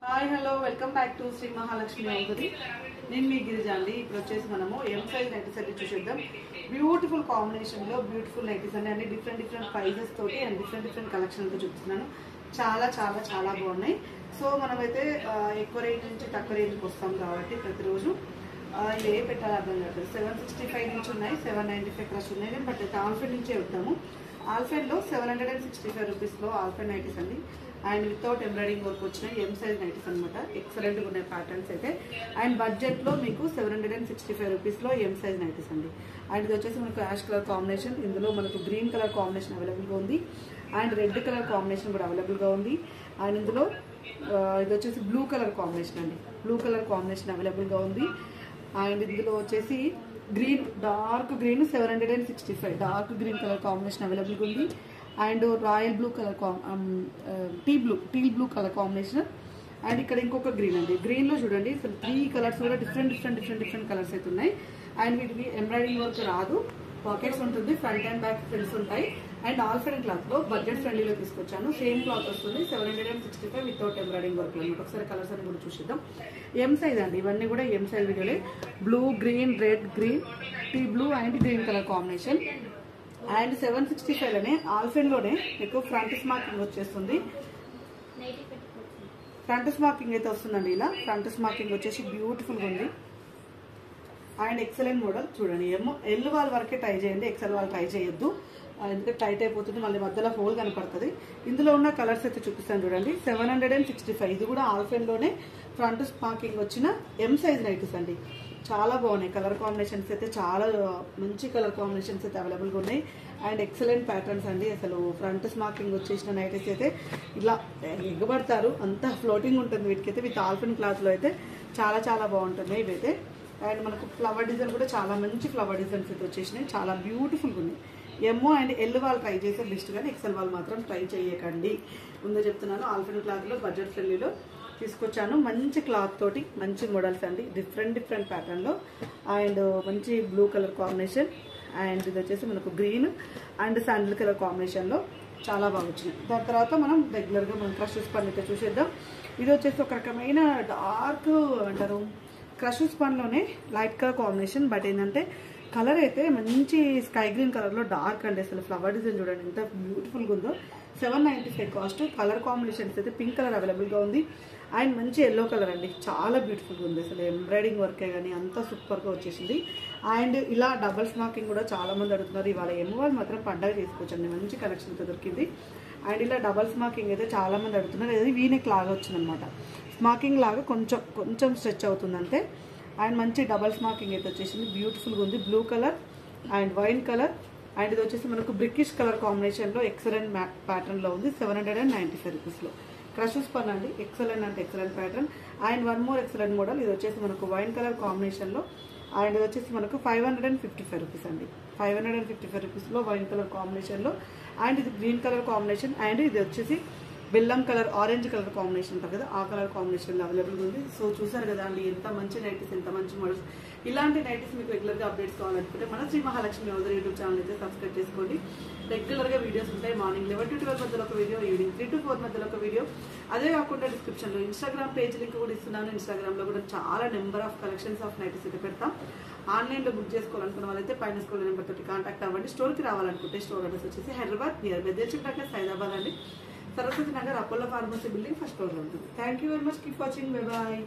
Hi hello welcome back to Shri Mahalakshmi అవుతుంది. నేను మీ గిరిజ అండి. ఇప్పుడు వచ్చేసి మనము ఎం సైజ్ నైటీస్ అయితే చూసేద్దాం. బ్యూటిఫుల్ కాంబినేషన్లో బ్యూటిఫుల్ నైటీస్ అండి. అన్ని డిఫరెంట్ ప్రైజెస్ తోటి అండ్ డిఫరెంట్ కలెక్షన్తో చూపిస్తున్నాను. చాలా చాలా చాలా బాగున్నాయి. సో మనమైతే ఎక్కువ రేట్ నుంచి తక్కువ రేంజ్కి వస్తాం కాబట్టి ప్రతిరోజు ఏ పెట్టాలి అర్థం కాదు. 765 నుంచి ఉన్నాయి, 795 క్రష్ ఉన్నాయి, బట్ ఆల్ఫెడ్ నుంచే వద్దాము. ఆల్ఫెడ్లో 765 రూపీస్లో ఆల్ఫెడ్ నైటీస్ అండి. అండ్ వితౌట్ ఎంబ్రాయిడింగ్ వర్క్ వచ్చినాయి ఎం సైజ్ నైటీస్ అనమాట. ఎక్సలెంట్గా ఉన్నాయి ప్యాటర్న్స్ అయితే. అండ్ బడ్జెట్లో మీకు 765 రూపీస్లో ఎం సైజ్ నైటీస్ అండి. అండ్ ఇది వచ్చేసి మనకు యాష్ కలర్ కాంబినేషన్, ఇందులో మనకు గ్రీన్ కలర్ కాంబినేషన్ అవైలబుల్గా ఉంది. అండ్ రెడ్ కలర్ కాంబినేషన్ కూడా అవైలబుల్గా ఉంది. అండ్ ఇందులో ఇది వచ్చేసి బ్లూ కలర్ కాంబినేషన్ అండి. బ్లూ కలర్ కాంబినేషన్ అవైలబుల్గా ఉంది. అండ్ ఇందులో వచ్చేసి green, dark green 765 dark green colour combination అవైలబుల్గా ఉంది. And royal blue colour teal blue colour combination. And ఇక్కడ ఇంకొక గ్రీన్ అండి. గ్రీన్లో చూడండి అసలు 3 కలర్స్ కూడా డిఫరెంట్ కలర్స్ అయితే ఉన్నాయి. అండ్ వీటికి ఎంబ్రాయిడింగ్ వర్క్ రాదు, పాకెట్స్ ఉంటుంది, ఫ్రంట్ అండ్ బ్యాక్ ఫ్రిల్స్ ఉంటాయి. అండ్ ఆల్ఫెడ్ క్లాత్లో బడ్జెట్ ఫ్రెండ్లీలో తీసుకొచ్చాను. సేమ్ క్లాత్ వస్తుంది 765 వితౌట్ ఎంబ్రాయిడింగ్ వర్క్ అనమాట. ఒకసారి కలర్స్ అని కూడా చూసిద్దాం. ఎం సైజ్ అండి, ఇవన్నీ కూడా ఎం సైజ్ వీడియోలే. బ్లూ, గ్రీన్, రెడ్, గ్రీన్, టీ blue and green colour combination. And 765లోనే ఆల్ఫెన్లోనే మీకు ఫ్రంట్ స్మార్కింగ్ వచ్చేస్తుంది. ఫ్రంట్ స్మార్కింగ్ అయితే వస్తుందండి. ఇలా ఫ్రంట్ స్మార్కింగ్ వచ్చేసి బ్యూటిఫుల్గా ఉంది. అండ్ ఎక్సలెంట్ మోడల్ చూడండి. ఎల్ వాళ్ళ వరకే ట్రై చేయండి, ఎక్సెల్ వాళ్ళు ట్రై చేయొద్దు, ఎందుకంటే టైట్ అయిపోతుంది, మళ్ళీ మధ్యలో హోల్ కనపడుతుంది. ఇందులో ఉన్న కలర్స్ అయితే చూపిస్తాను చూడండి. 765 ఇది కూడా ఆల్ఫెన్లోనే ఫ్రంట్ స్మార్కింగ్ వచ్చిన ఎం సైజ్ నైటీస్ అండి. చాలా బాగున్నాయి కలర్ కాంబినేషన్స్ అయితే, చాలా మంచి కలర్ కాంబినేషన్స్ అయితే అవైలబుల్గా ఉన్నాయి. అండ్ ఎక్సలెంట్ ప్యాటర్న్స్ అండి. అసలు ఫ్రంట్ స్మార్కింగ్ వచ్చేసిన నైటీస్ అయితే ఇలా ఎగ్గబడతారు, అంతా ఫ్లోటింగ్ ఉంటుంది వీటికైతే. విత్ ఆల్ఫెన్ క్లాత్లో అయితే చాలా చాలా బాగుంటుంది ఇవైతే. అండ్ మనకు ఫ్లవర్ డిజైన్ కూడా చాలా మంచి ఫ్లవర్ డిజైన్స్ అయితే వచ్చేసినాయి, చాలా బ్యూటిఫుల్గా ఉన్నాయి. ఎమ్మో అండ్ ఎల్ వాళ్ళు ట్రై చేసే బెస్ట్, కానీ ఎక్సెల్ వాళ్ళు మాత్రం ట్రై చేయకండి. ముందే చెప్తున్నాను, ఆల్ఫెన్ క్లాత్లో బడ్జెట్ ఫ్రెండ్లీలో తీసుకొచ్చాను. మంచి క్లాత్ తోటి మంచి మోడల్స్ అండి, డిఫరెంట్ ప్యాటర్న్లో. అండ్ మంచి బ్లూ కలర్ కాంబినేషన్. అండ్ ఇది వచ్చేసి మనకు గ్రీన్ అండ్ శాండిల్ కలర్ కాంబినేషన్లో చాలా బాగా వచ్చినాయి. దాని తర్వాత మనం రెగ్యులర్గా మనం క్రష్ స్పన్ అయితే చూసేద్దాం. ఇది వచ్చేసి ఒక రకమైన డార్క్ అంటారు క్రష్ స్పన్లోనే లైట్ కలర్ కాంబినేషన్, బట్ ఏంటంటే కలర్ అయితే మంచి స్కై గ్రీన్ కలర్లో డార్క్ అండి. అసలు ఫ్లవర్ డిజైన్ చూడండి ఎంత బ్యూటిఫుల్గా ఉందో. 795 కాస్ట్. కలర్ కాంబినేషన్స్ అయితే పింక్ కలర్ అవైలబుల్గా ఉంది. అండ్ మంచి ఎల్లో కలర్ అండి, చాలా బ్యూటిఫుల్గా ఉంది. అసలు ఎంబ్రాయిడింగ్ వర్కే కానీ అంతా సూపర్గా వచ్చేసింది. అండ్ ఇలా డబల్ స్మార్కింగ్ కూడా చాలా మంది అడుగుతున్నారు. ఇవాళ ఏమో వాళ్ళు మాత్రం పండగ చేసుకోవచ్చండి, మంచి కలెక్షన్తో దొరికింది. అండ్ ఇలా డబల్ స్మార్కింగ్ అయితే చాలా మంది అడుగుతున్నారు. అది వీనెక్ లాగా వచ్చిందనమాట, స్మార్కింగ్ లాగా కొంచెం స్ట్రెచ్ అవుతుంది అంతే. అండ్ మంచి డబల్ స్మార్కింగ్ అయితే వచ్చేసింది, బ్యూటిఫుల్గా ఉంది. Blue colour and wine colour. And ఇది వచ్చేసి మనకు బ్రికిష్ కలర్ కాంబినేషన్లో ఎక్సలెంట్ ప్యాటర్న్లో ఉంది. 795 రూపీస్లో క్రష్ స్పన్ అండి. ఎక్సలెంట్ అంటే excellent pattern. And one more excellent model. ఇది వచ్చేసి మనకు వైన్ కలర్ కాంబినేషన్లో. అండ్ ఇది వచ్చేసి మనకు 555 రూపీస్ అండి. 555 రూపీస్లో వైన్ కలర్ కాంబినేషన్లో. అండ్ ఇది గ్రీన్ కలర్ కాంబినేషన్. అండ్ ఇది వచ్చేసి బెల్లం కలర్, ఆరెంజ్ కలర్ కాంబినేషన్ ఉంటుంది కదా, ఆ కలర్ కాంబినేషన్లో అవైలబుల్గా ఉంది. సో చూసారు కదా అండి, ఎంత మంచి నైటీస్, ఎంత మంచి మోడల్స్. ఇలాంటి నైటీస్ మీకు రెగ్యులర్గా అప్డేట్స్ కావాలనుకుంటే మన శ్రీ మహాలక్ష్మి అవుదర్ యూట్యూబ్ ఛానల్ అయితే సబ్స్క్రైబ్ చేసుకోండి. రెగ్యులర్గా వీడియోస్ ఉంటాయి. మార్నింగ్ 11 to 12 మధ్యలో ఒక వీడియో, ఈవినింగ్ 3 to 4 మధ్యలో ఒక వీడియో. అదే కాకుండా డిస్క్రిప్షన్లో ఇన్స్టాగ్రామ్ పేజ్ లింక్ కూడా ఇస్తున్నాను. ఇన్స్టాగ్రామ్లో కూడా చాలా number of collections of nighties అయితే పెడతాం. ఆన్లైన్లో బుక్ చేసుకోవాలనుకున్న వాళ్ళైతే పైన స్కూల్ నెంబర్ తోటి కాంటాక్ట్ అవ్వండి. స్టోర్కి రావాలనుకుంటే స్టోర్ అడ్రస్ వచ్చేసి హైదరాబాద్ నియర్ బెదర్చిపేట హైదరాబాద్ అండి. Saraswati Nagar Apollo pharmacy building first ఫ్లోర్లో ఉంటుంది. Thank you very much. Keep watching. Bye bye.